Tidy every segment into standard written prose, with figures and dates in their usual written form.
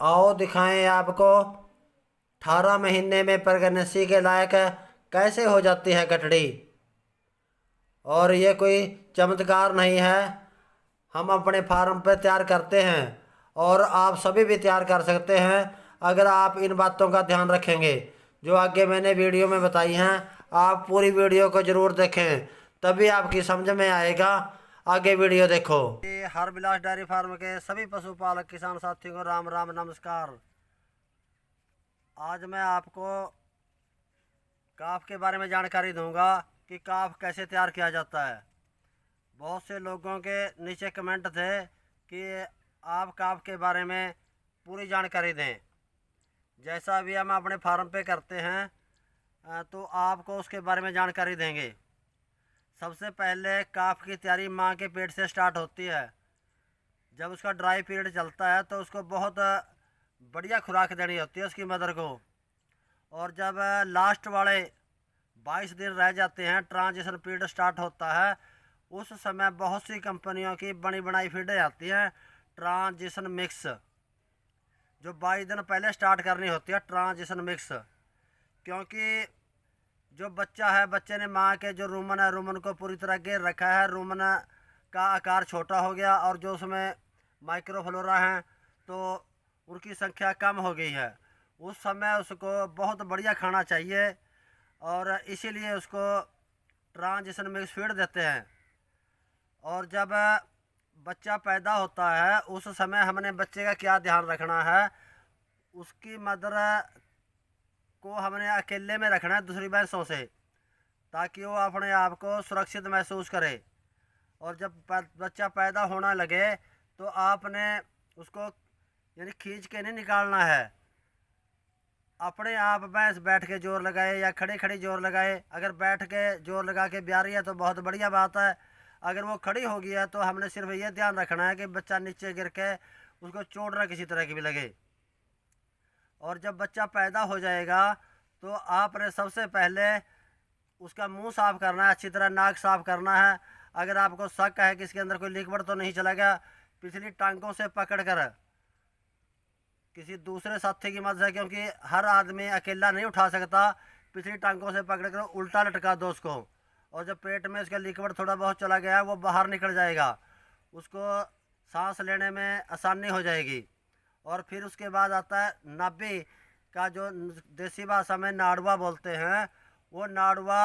आओ दिखाएं आपको 18 महीने में प्रेगनेंसी के लायक कैसे हो जाती है गठड़ी। और ये कोई चमत्कार नहीं है, हम अपने फार्म पे तैयार करते हैं और आप सभी भी तैयार कर सकते हैं अगर आप इन बातों का ध्यान रखेंगे जो आगे मैंने वीडियो में बताई हैं। आप पूरी वीडियो को ज़रूर देखें, तभी आपकी समझ में आएगा। आगे वीडियो देखो। हर विलास डेयरी फार्म के सभी पशुपालक किसान साथियों को राम राम नमस्कार। आज मैं आपको काफ के बारे में जानकारी दूंगा कि काफ कैसे तैयार किया जाता है। बहुत से लोगों के नीचे कमेंट थे कि आप काफ के बारे में पूरी जानकारी दें। जैसा भी हम अपने फार्म पे करते हैं तो आपको उसके बारे में जानकारी देंगे। सबसे पहले काफ की तैयारी माँ के पेट से स्टार्ट होती है। जब उसका ड्राई पीरियड चलता है तो उसको बहुत बढ़िया खुराक देनी होती है उसकी मदर को। और जब लास्ट वाले 22 दिन रह जाते हैं, ट्रांजिशन पीरियड स्टार्ट होता है, उस समय बहुत सी कंपनियों की बनी बनाई फीडें आती हैं ट्रांजिशन मिक्स, जो 22 दिन पहले स्टार्ट करनी होती है ट्रांजिशन मिक्स। क्योंकि जो बच्चा है, बच्चे ने माँ के जो रूमन है, रूमन को पूरी तरह घेर रखा है, रूमन का आकार छोटा हो गया और जो उसमें माइक्रोफ्लोरा हैं तो उनकी संख्या कम हो गई है। उस समय उसको बहुत बढ़िया खाना चाहिए और इसीलिए उसको ट्रांजिशन मिक्स फीड देते हैं। और जब बच्चा पैदा होता है उस समय हमने बच्चे का क्या ध्यान रखना है, उसकी मदर को हमने अकेले में रखना है दूसरी भैंसों से, ताकि वो अपने आप को सुरक्षित महसूस करे। और जब बच्चा पैदा होने लगे तो आपने उसको यानी खींच के नहीं निकालना है। अपने आप भैंस बैठ के जोर लगाए या खड़ी खड़ी जोर लगाए। अगर बैठ के जोर लगा के ब्याह रही है तो बहुत बढ़िया बात है। अगर वो खड़ी हो गई है तो हमने सिर्फ ये ध्यान रखना है कि बच्चा नीचे गिर के उसको चोट ना किसी तरह की भी लगे। और जब बच्चा पैदा हो जाएगा तो आपने सबसे पहले उसका मुंह साफ़ करना है, अच्छी तरह नाक साफ़ करना है। अगर आपको शक है कि इसके अंदर कोई लिक्विड तो नहीं चला गया, पिछली टांगों से पकड़कर किसी दूसरे साथी की मदद से, क्योंकि हर आदमी अकेला नहीं उठा सकता, पिछली टांगों से पकड़कर उल्टा लटका दो उसको। और जब पेट में उसका लिक्विड थोड़ा बहुत चला गया है वो बाहर निकल जाएगा, उसको सांस लेने में आसानी हो जाएगी। और फिर उसके बाद आता है नाभि का, जो देसी भाषा में नाड़ुआ बोलते हैं। वो नाड़ुआ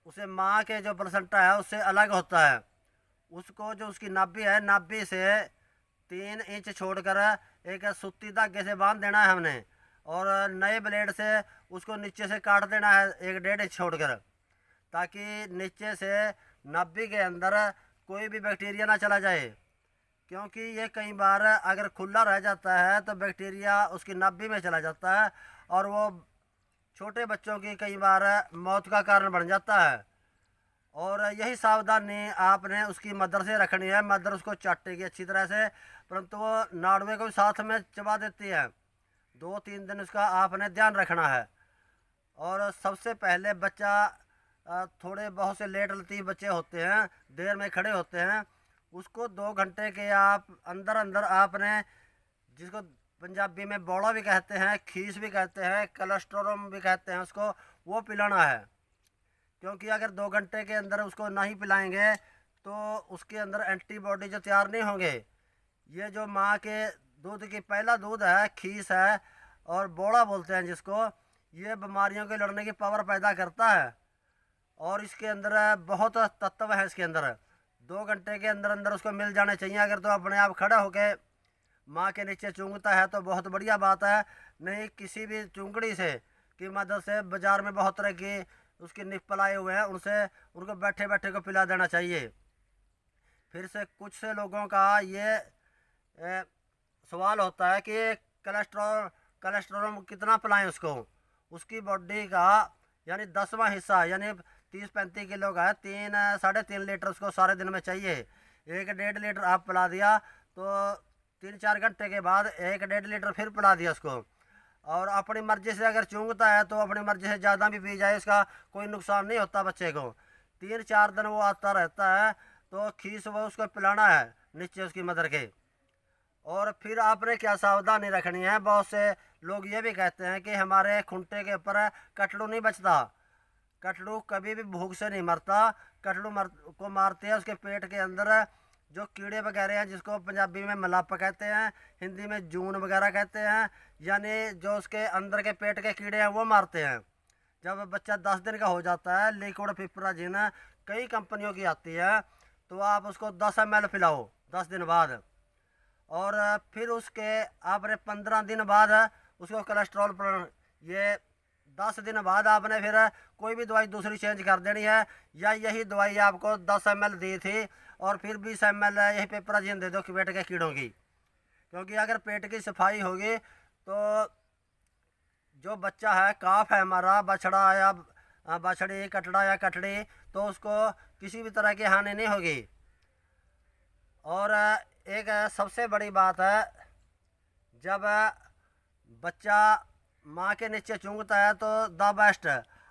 उसे माँ के जो प्लेसेंटा है उससे अलग होता है। उसको जो उसकी नाभि है, नाभि से 3 इंच छोड़कर एक सूती धागे से बांध देना है हमने, और नए ब्लेड से उसको नीचे से काट देना है 1-1.5 इंच छोड़कर, ताकि नीचे से नाभि के अंदर कोई भी बैक्टीरिया ना चला जाए। क्योंकि ये कई बार अगर खुला रह जाता है तो बैक्टीरिया उसकी नाभि में चला जाता है और वो छोटे बच्चों की कई बार मौत का कारण बन जाता है। और यही सावधानी आपने उसकी मदर से रखनी है। मदर उसको चाटेगी अच्छी तरह से, परंतु वो नाड़ुए को साथ में चबा देती है। 2-3 दिन उसका आपने ध्यान रखना है। और सबसे पहले बच्चा थोड़े बहुत से लेट लतीफ़ बच्चे होते हैं, देर में खड़े होते हैं, उसको 2 घंटे के आप अंदर अंदर आपने, जिसको पंजाबी में बौड़ा भी कहते हैं, खीस भी कहते हैं, कोलेस्ट्रोल भी कहते हैं उसको, वो पिलाना है। क्योंकि अगर 2 घंटे के अंदर उसको नहीं पिलाएंगे तो उसके अंदर एंटीबॉडी जो तैयार नहीं होंगे। ये जो माँ के दूध की पहला दूध है, खीस है और बोड़ा बोलते हैं जिसको, ये बीमारियों के लड़ने की पावर पैदा करता है। और इसके अंदर बहुत तत्व है इसके अंदर। 2 घंटे के अंदर अंदर उसको मिल जाने चाहिए। अगर तो अपने आप खड़ा होकर माँ के नीचे चूंगता है तो बहुत बढ़िया बात है, नहीं किसी भी चूंगड़ी से की मदद से, बाज़ार में बहुत तरह की उसके निप्पल आए हुए हैं, उनसे उनको बैठे बैठे को पिला देना चाहिए। फिर से कुछ से लोगों का ये सवाल होता है कि कोलेस्ट्रॉल कितना पिलाएं उसको। उसकी बॉडी का यानी 10वां हिस्सा यानी 30-35 किलो का है, 3-3.5 लीटर उसको सारे दिन में चाहिए। 1-1.5 लीटर आप पिला दिया तो 3-4 घंटे के बाद 1-1.5 लीटर फिर पिला दिया उसको। और अपनी मर्ज़ी से अगर चूंगता है तो अपनी मर्ज़ी से ज़्यादा भी पी जाए, उसका कोई नुकसान नहीं होता बच्चे को। 3-4 दिन वो आता रहता है तो खीस वो उसको पिलाना है नीचे उसकी मदर के। और फिर आपने क्या सावधानी रखनी है, बहुत से लोग ये भी कहते हैं कि हमारे खूंटे के ऊपर कटलू नहीं बचता। कटलू कभी भी भूख से नहीं मरता। कटलू को मारते हैं उसके पेट के अंदर जो कीड़े वगैरह हैं, जिसको पंजाबी में मलापा कहते हैं, हिंदी में जून वगैरह कहते हैं, यानी जो उसके अंदर के पेट के कीड़े हैं वो मारते हैं। जब बच्चा 10 दिन का हो जाता है, लिक्विड पिपराजिन कई कंपनियों की आती है, तो आप उसको 10 ml पिलाओ 10 दिन बाद। और फिर उसके आपने 15 दिन बाद उसको कोलेस्ट्रॉल पर, ये 10 दिन बाद आपने फिर कोई भी दवाई दूसरी चेंज कर देनी है, या यही दवाई आपको 10 ml दी थी और फिर 20 ml यही पिपराजिन दे दो पेट के कीड़ों की। क्योंकि अगर पेट की सफाई होगी तो जो बच्चा है, काफ है हमारा, बछड़ा या बछड़ी, कटड़ा या कटड़ी, तो उसको किसी भी तरह की हानि नहीं होगी। और एक सबसे बड़ी बात है, जब बच्चा माँ के नीचे चूंघता है तो द बेस्ट।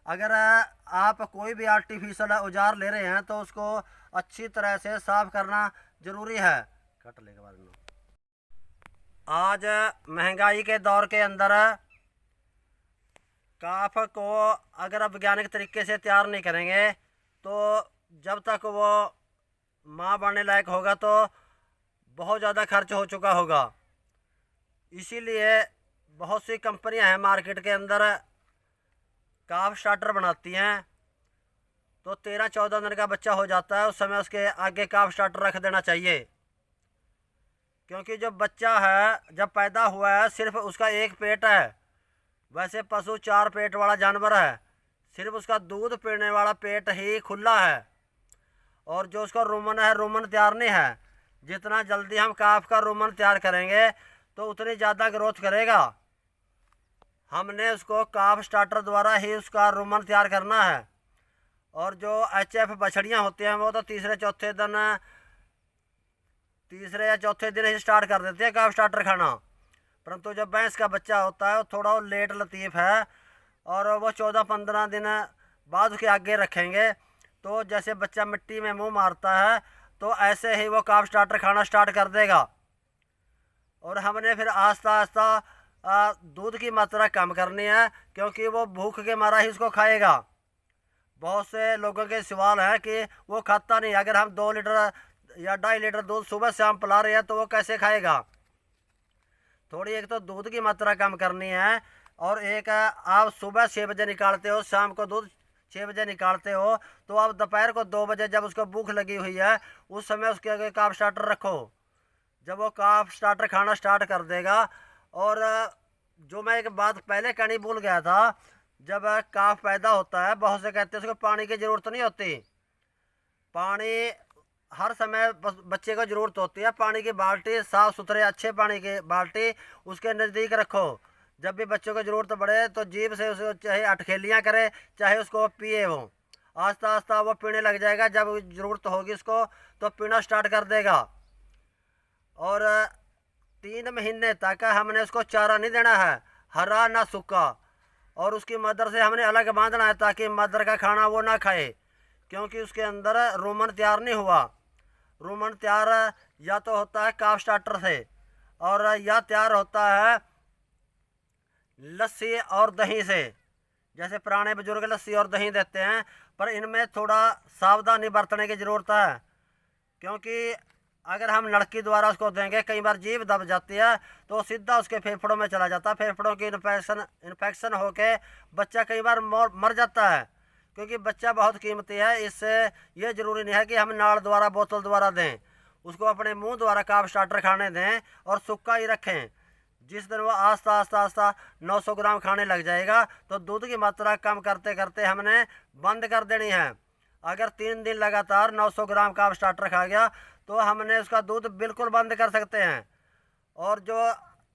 अगर आप कोई भी आर्टिफिशियल औजार ले रहे हैं तो उसको अच्छी तरह से साफ करना ज़रूरी है। कट ले के बाद में आज महंगाई के दौर के अंदर काफ को अगर आप वैज्ञानिक तरीके से तैयार नहीं करेंगे तो जब तक वो माँ बनने लायक होगा तो बहुत ज़्यादा खर्च हो चुका होगा। इसीलिए बहुत सी कंपनियां हैं मार्केट के अंदर, काफ स्टार्टर बनाती हैं। तो 13-14 दिन का बच्चा हो जाता है, उस समय उसके आगे काफ स्टार्टर रख देना चाहिए। क्योंकि जो बच्चा है जब पैदा हुआ है सिर्फ उसका एक पेट है, वैसे पशु 4 पेट वाला जानवर है, सिर्फ उसका दूध पीने वाला पेट ही खुला है। और जो उसका रुमन है, रुमन तैयार नहीं है। जितना जल्दी हम काफ का रुमन तैयार करेंगे तो उतनी ज़्यादा ग्रोथ करेगा। हमने उसको काफ स्टार्टर द्वारा ही उसका रुमन तैयार करना है। और जो HF बछड़ियाँ होती हैं वो तो तीसरे या चौथे दिन ही स्टार्ट कर देती है काफ स्टार्टर खाना। परंतु जब भैंस का बच्चा होता है वो थोड़ा लेट लतीफ़ है, और वो 14-15 दिन बाद उसके आगे रखेंगे। तो जैसे बच्चा मिट्टी में मुंह मारता है तो ऐसे ही वो काफ स्टार्टर खाना स्टार्ट कर देगा। और हमने फिर आस्ता आस्ता दूध की मात्रा कम करनी है, क्योंकि वो भूख के मारा ही उसको खाएगा। बहुत से लोगों के सवाल है कि वो खाता नहीं, अगर हम 2 लीटर या 2.5 लीटर दूध सुबह शाम पिला रहे हैं तो वो कैसे खाएगा। थोड़ी एक तो दूध की मात्रा कम करनी है, और एक आप सुबह 6 बजे निकालते हो, शाम को दूध 6 बजे निकालते हो, तो आप दोपहर को 2 बजे जब उसको भूख लगी हुई है उस समय उसके आगे काफ स्टार्टर रखो। जब वो काफ स्टार्टर खाना स्टार्ट कर देगा। और जो मैं एक बात पहले कहनी भूल गया था, जब काफ पैदा होता है बहुत से कहते हैं उसको पानी की ज़रूरत नहीं होती। पानी हर समय बच्चे को ज़रूरत होती है। पानी की बाल्टी, साफ़ सुथरे अच्छे पानी की बाल्टी उसके नज़दीक रखो। जब भी बच्चों को ज़रूरत पड़े तो जीभ से उसको चाहे अटखेलियाँ करे, चाहे उसको पिए। वो आस्ता आस्ता वो पीने लग जाएगा। जब ज़रूरत होगी उसको तो पीना स्टार्ट कर देगा। और 3 महीने तक हमने उसको चारा नहीं देना है, हरा ना सूखा। और उसकी मदर से हमने अलग बांधना है ताकि मदर का खाना वो ना खाए, क्योंकि उसके अंदर रोमन तैयार नहीं हुआ। रोमन तैयार या तो होता है काफ स्टार्टर से, और या तैयार होता है लस्सी और दही से। जैसे पुराने बुजुर्ग लस्सी और दही देते हैं, पर इनमें थोड़ा सावधानी बरतने की ज़रूरत है। क्योंकि अगर हम लड़की द्वारा उसको देंगे, कई बार जीभ दब जाती है तो सीधा उसके फेफड़ों में चला जाता है। फेफड़ों की इन्फेक्शन होके बच्चा कई बार मर जाता है। क्योंकि बच्चा बहुत कीमती है। इससे ये ज़रूरी नहीं है कि हम नाल द्वारा, बोतल द्वारा दें, उसको अपने मुंह द्वारा काफ स्टार्टर खाने दें और सूखा ही रखें। जिस दिन वो आस्ता आस्ता आस्ता 900 ग्राम खाने लग जाएगा तो दूध की मात्रा कम करते करते हमने बंद कर देनी है। अगर 3 दिन लगातार 900 ग्राम काफ स्टार्टर खा गया तो हमने उसका दूध बिल्कुल बंद कर सकते हैं। और जो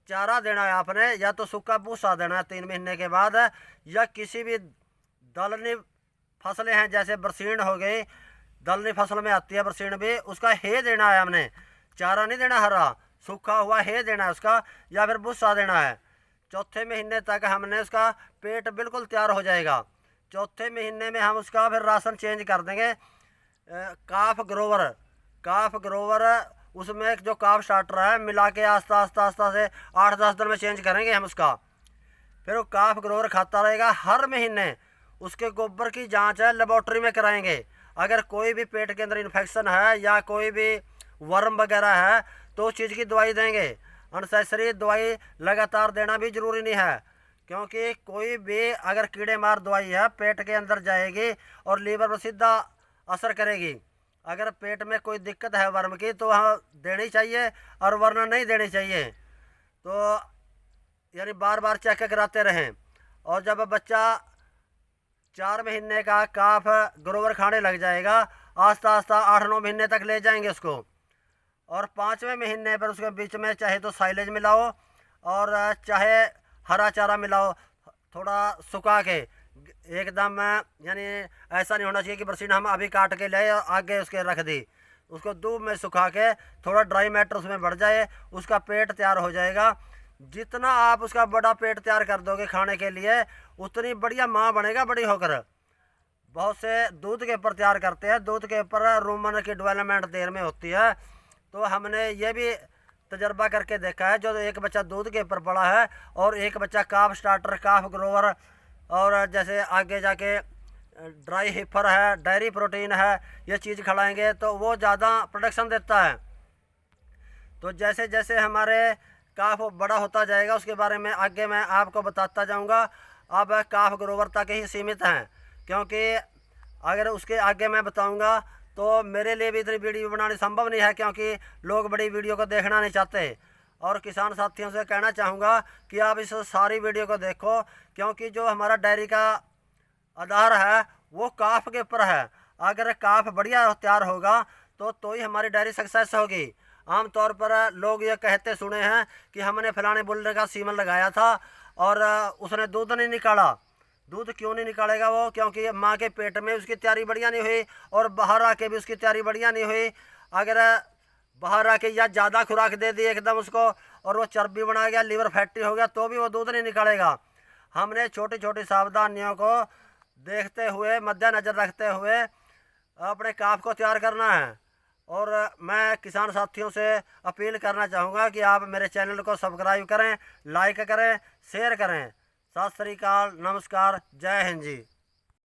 चारा देना है आपने, या तो सूखा भूसा देना है 3 महीने के बाद, या किसी भी दलनी फसलें हैं जैसे बरसीन हो गई, दलनी फसल में आती है बरसीन भी, उसका हे देना है हमने। चारा नहीं देना हरा, सूखा हुआ हे देना है उसका, या फिर भूसा देना है। चौथे महीने तक हमने उसका पेट बिल्कुल तैयार हो जाएगा। चौथे महीने में हम उसका फिर राशन चेंज कर देंगे। काफ ग्रोवर उसमें जो काफ स्टार्टर है मिला के आस्ता आस्ता आस्ता से 8-10 दिन में चेंज करेंगे हम उसका। फिर वो काफ ग्रोवर खाता रहेगा। हर महीने उसके गोबर की जांच है लेबोरेटरी में कराएंगे। अगर कोई भी पेट के अंदर इन्फेक्शन है या कोई भी वर्म वगैरह है तो उस चीज़ की दवाई देंगे। अननेसेसरी दवाई लगातार देना भी ज़रूरी नहीं है, क्योंकि कोई भी अगर कीड़े मार दवाई है पेट के अंदर जाएगी और लीवर पर सीधा असर करेगी। अगर पेट में कोई दिक्कत है वर्म की तो हाँ देनी चाहिए और वरना नहीं देनी चाहिए। तो यानी बार बार चेक कराते रहें। और जब बच्चा 4 महीने का काफ ग्रोवर खाने लग जाएगा, आस्ता आस्ता 8-9 महीने तक ले जाएंगे उसको। और 5वें महीने पर उसके बीच में चाहे तो साइलेज मिलाओ और चाहे हरा चारा मिलाओ, थोड़ा सुखा के एकदम। यानी ऐसा नहीं होना चाहिए कि बरसीन हम अभी काट के ले और आगे उसके रख दी। उसको धूप में सुखा के थोड़ा ड्राई मैटर उसमें बढ़ जाए, उसका पेट तैयार हो जाएगा। जितना आप उसका बड़ा पेट तैयार कर दोगे खाने के लिए, उतनी बढ़िया माँ बनेगा बड़ी होकर। बहुत से दूध के ऊपर तैयार करते हैं, दूध के ऊपर रूमन की डेवलपमेंट देर में होती है। तो हमने ये भी तजर्बा करके देखा है, जो एक बच्चा दूध के ऊपर पड़ा है और एक बच्चा काफ स्टार्टर, काफ ग्रोवर और जैसे आगे जाके ड्राई हिफर है, डेयरी प्रोटीन है, ये चीज़ खिलाएंगे तो वो ज़्यादा प्रोडक्शन देता है। तो जैसे जैसे हमारे काफ बड़ा होता जाएगा उसके बारे में आगे मैं आपको बताता जाऊंगा। अब काफ ग्रोवर तक ही सीमित हैं, क्योंकि अगर उसके आगे मैं बताऊंगा तो मेरे लिए भी इतनी वीडियो बनानी संभव नहीं है, क्योंकि लोग बड़ी वीडियो को देखना नहीं चाहते। और किसान साथियों से कहना चाहूँगा कि आप इस सारी वीडियो को देखो, क्योंकि जो हमारा डेयरी का आधार है वो काफ के ऊपर है। अगर काफ बढ़िया तैयार होगा तो ही हमारी डेयरी सक्सेस होगी। आमतौर पर लोग ये कहते सुने हैं कि हमने फलाने बुल्ले का सीमन लगाया था और उसने दूध नहीं निकाला। दूध क्यों नहीं निकालेगा वो? क्योंकि माँ के पेट में उसकी तैयारी बढ़िया नहीं हुई और बाहर आके भी उसकी तैयारी बढ़िया नहीं हुई। अगर बाहर आके या ज़्यादा खुराक दे दी एकदम उसको और वो चर्बी बना गया, लीवर फैटी हो गया, तो भी वो दूध नहीं निकालेगा। हमने छोटी छोटी सावधानियों को देखते हुए, मद्देनज़र रखते हुए अपने काफ को तैयार करना है। और मैं किसान साथियों से अपील करना चाहूँगा कि आप मेरे चैनल को सब्सक्राइब करें, लाइक करें, शेयर करें। सत श्री अकाल, नमस्कार, जय हिंद जी।